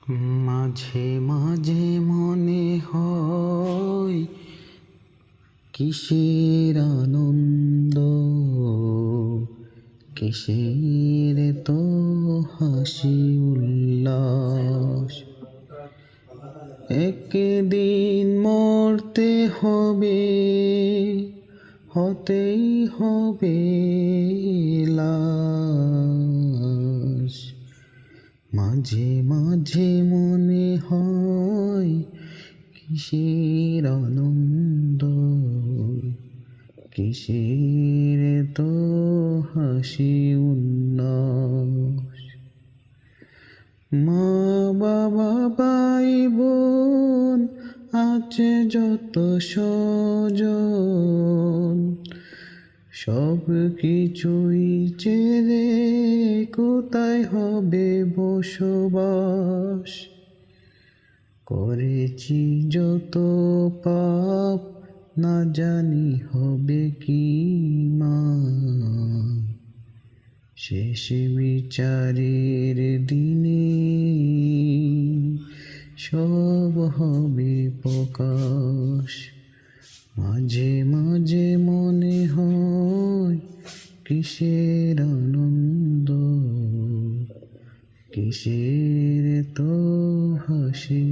মাঝে মাঝে মনে হয় কিসের আনন্দ, কিসের তো হাসি উল্লাস। একদিন মরতে হবে, হতেই হবে লাশ। মাঝে মাঝে মনে হয় কিসের আনন্দ, কিসের তো হাসি উল্লাস। মা বাবা ভাই বোন আছে যত স্বজন, সব কিছুই ছেড়ে কোথায় হবে বসবাস। করেছি যত পাপ, না জানি হবে কি মা। শেষ বিচারের দিনে সব হবে প্রকাশ। মাঝে মাঝে মনে হয় কিসের আনন্দ, কিসের তো হাসি।